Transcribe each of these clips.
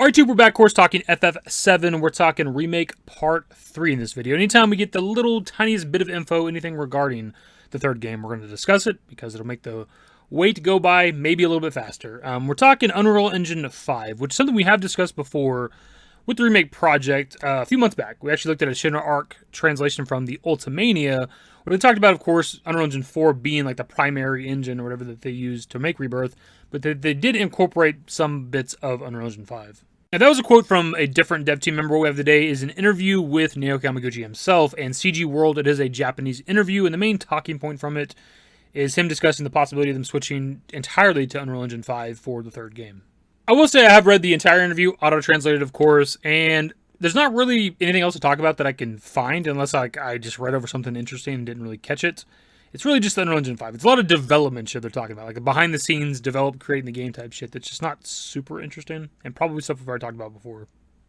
Alright, we're back, of course, talking FF7. We're talking Remake Part 3 in this video. Anytime we get the little tiniest bit of info, anything regarding the third game, we're going to discuss it because it'll make the wait go by maybe a little bit faster. We're talking Unreal Engine 5, which is something we have discussed before with the Remake project a few months back. We actually looked at a Shinra Arc translation from the Ultimania, where they talked about, of course, Unreal Engine 4 being like the primary engine or whatever that they used to make Rebirth, but they did incorporate some bits of Unreal Engine 5. Now, that was a quote from a different dev team member. What we have today is an interview with Naoki Yamaguchi himself and CG World. It is a Japanese interview, and the main talking point from it is him discussing the possibility of them switching entirely to Unreal Engine 5 for the third game. I will say I have read the entire interview, auto-translated, of course, and there's not really anything else to talk about that I can find unless I just read over something interesting and didn't really catch it. It's really just Unreal Engine 5. It's a lot of development shit they're talking about, like behind the scenes, develop, creating the game type shit that's just not super interesting, and probably stuff we've already talked about before.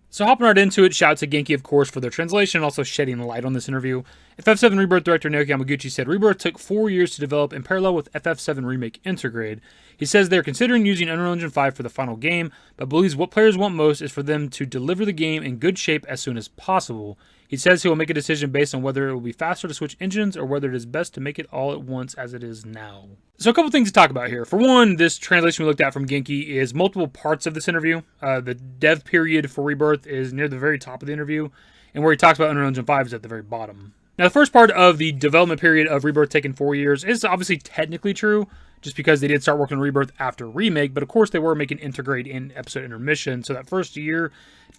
So hopping right into it, shout out to Genki, of course, for their translation and also shedding light on this interview. FF7 Rebirth director Naoki Yamaguchi said Rebirth took 4 years to develop in parallel with FF7 Remake Intergrade. He says they're considering using Unreal Engine 5 for the final game, but believes what players want most is for them to deliver the game in good shape as soon as possible. He says he will make a decision based on whether it will be faster to switch engines or whether it is best to make it all at once as it is now. So a couple things to talk about here. For one, this translation we looked at from Genki is multiple parts of this interview. The dev period for Rebirth is near the very top of the interview, and where he talks about Unreal Engine 5 is at the very bottom. Now, the first part of the development period of Rebirth taking 4 years is obviously technically true, just because they did start working on Rebirth after Remake, but of course they were making Intergrade in episode intermission, so that first year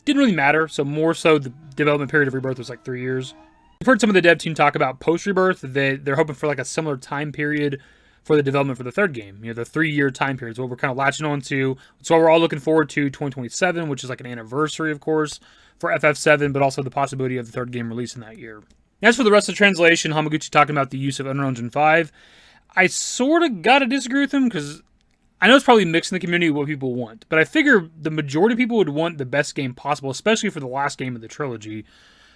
didn't really matter, so more so the development period of Rebirth was like 3 years. I've heard some of the dev team talk about post-Rebirth, they're hoping for like a similar time period for the development for the third game, the 3-year time period is what we're kind of latching on to. So we're all looking forward to 2027, which is like an anniversary, of course, for FF7, but also the possibility of the third game releasing that year. As for the rest of the translation, Hamaguchi talking about the use of Unreal Engine 5, I sort of gotta disagree with him, because I know it's probably mixed in the community what people want, but I figure the majority of people would want the best game possible, especially for the last game of the trilogy.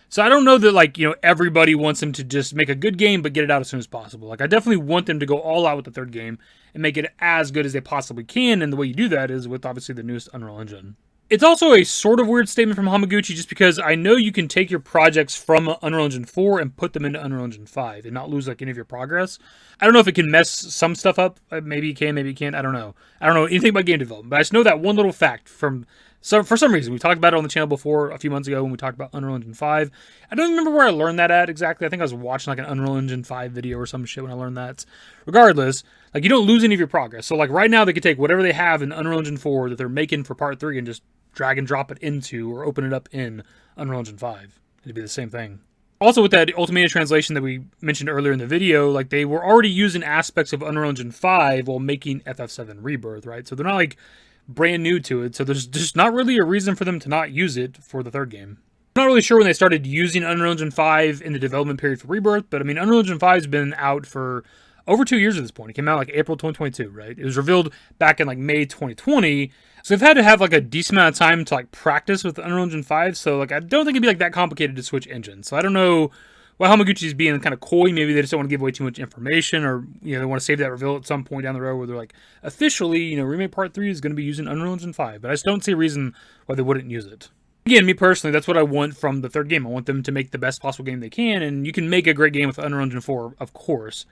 So I don't know that, everybody wants them to just make a good game, but get it out as soon as possible. I definitely want them to go all out with the third game and make it as good as they possibly can, and the way you do that is with, obviously, the newest Unreal Engine. It's also a sort of weird statement from Hamaguchi, just because I know you can take your projects from Unreal Engine 4 and put them into Unreal Engine 5 and not lose any of your progress. I don't know if it can mess some stuff up. Maybe it can, maybe it can't. I don't know. I don't know anything about game development, but I just know that one little fact for some reason. We talked about it on the channel before a few months ago when we talked about Unreal Engine 5. I don't remember where I learned that at exactly. I think I was watching an Unreal Engine 5 video or some shit when I learned that. Regardless, you don't lose any of your progress. So right now they could take whatever they have in Unreal Engine 4 that they're making for Part 3 and just drag and drop it into or open it up in Unreal Engine 5. It'd be the same thing. Also, with that Ultimania translation that we mentioned earlier in the video, they were already using aspects of Unreal Engine 5 while making FF7 Rebirth, right? So they're not brand new to it, so there's just not really a reason for them to not use it for the third game. I'm not really sure when they started using Unreal Engine 5 in the development period for Rebirth, but Unreal Engine 5 has been out for over 2 years at this point. It came out April 2022, right? It was revealed back in May 2020, so they've had to have a decent amount of time to practice with Unreal Engine 5, so I don't think it'd be that complicated to switch engines. So I don't know why Hamaguchi's being kind of coy. Maybe they just don't want to give away too much information, or they want to save that reveal at some point down the road where they're officially, Remake Part 3 is going to be using Unreal Engine 5, but I just don't see a reason why they wouldn't use it. Again, me personally, that's what I want from the third game. I want them to make the best possible game they can, and you can make a great game with Unreal Engine 4, of course.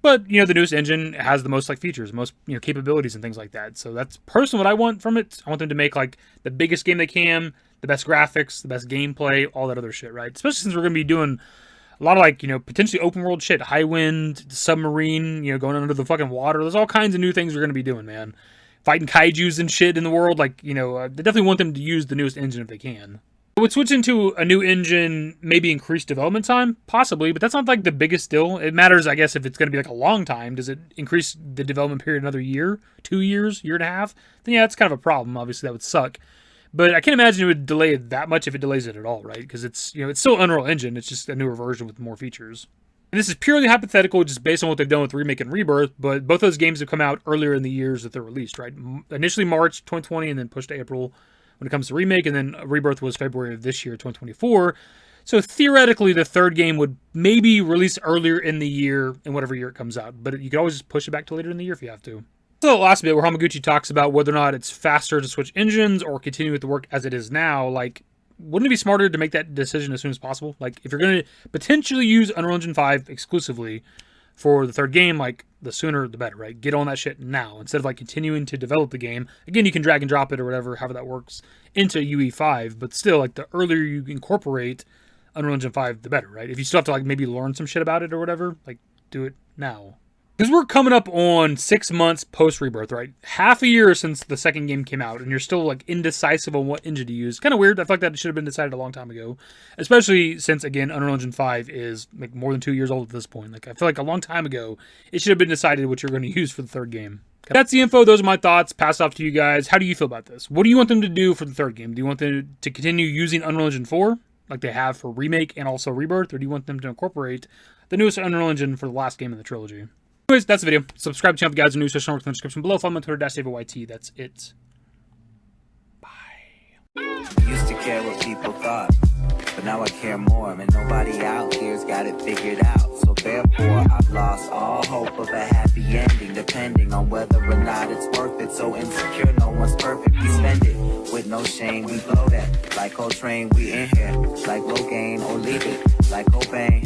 But, the newest engine has the most, features, most, capabilities and things like that. So that's personally what I want from it. I want them to make, the biggest game they can, the best graphics, the best gameplay, all that other shit, right? Especially since we're going to be doing a lot of, potentially open world shit. High wind, submarine, going under the fucking water. There's all kinds of new things we're going to be doing, man. Fighting kaijus and shit in the world. They definitely want them to use the newest engine if they can. Would switching to a new engine maybe increase development time? Possibly, but that's not the biggest deal. It matters, I guess, if it's going to be a long time. Does it increase the development period another year, 2 years, year and a half? Then yeah, that's kind of a problem. Obviously, that would suck. But I can't imagine it would delay it that much if it delays it at all, right? Because it's it's still Unreal Engine. It's just a newer version with more features. And this is purely hypothetical, just based on what they've done with Remake and Rebirth. But both those games have come out earlier in the years that they're released, right? Initially March 2020, and then pushed to April when it comes to Remake, and then Rebirth was February of this year, 2024. So theoretically, the third game would maybe release earlier in the year, in whatever year it comes out. But you could always just push it back to later in the year if you have to. So the last bit where Hamaguchi talks about whether or not it's faster to switch engines or continue with the work as it is now, like, wouldn't it be smarter to make that decision as soon as possible? Like, if you're going to potentially use Unreal Engine 5 exclusively for the third game, like, the sooner the better, right? Get on that shit now instead of, like, continuing to develop the game. Again, you can drag and drop it or whatever, however that works, into UE5, but still, like, the earlier you incorporate Unreal Engine 5, the better, right? If you still have to, like, maybe learn some shit about it or whatever, like, do it now. Because we're coming up on 6 months post Rebirth, right? Half a year since the second game came out, and you're still like indecisive on what engine to use. Kind of weird. I feel like that should have been decided a long time ago, especially since again Unreal Engine 5 is like more than 2 years old at this point. Like I feel like a long time ago it should have been decided what you're going to use for the third game. That's the info. Those are my thoughts. Pass off to you guys. How do you feel about this? What do you want them to do for the third game? Do you want them to continue using Unreal Engine 4 like they have for Remake and also Rebirth, or do you want them to incorporate the newest Unreal Engine for the last game in the trilogy? Anyways, that's the video. Subscribe to the channel if you guys are new. Search in the description below. Follow me on Twitter, @DaveYT. That's it. Bye. Used to care what people thought, but now I care more. And nobody out here's got it figured out. So therefore, I've lost all hope of a happy ending, depending on whether or not it's worth it. So insecure, no one's perfect. We spend it with no shame. We blow that like Coltrane. We in here like Rogaine or leave it like Cobain.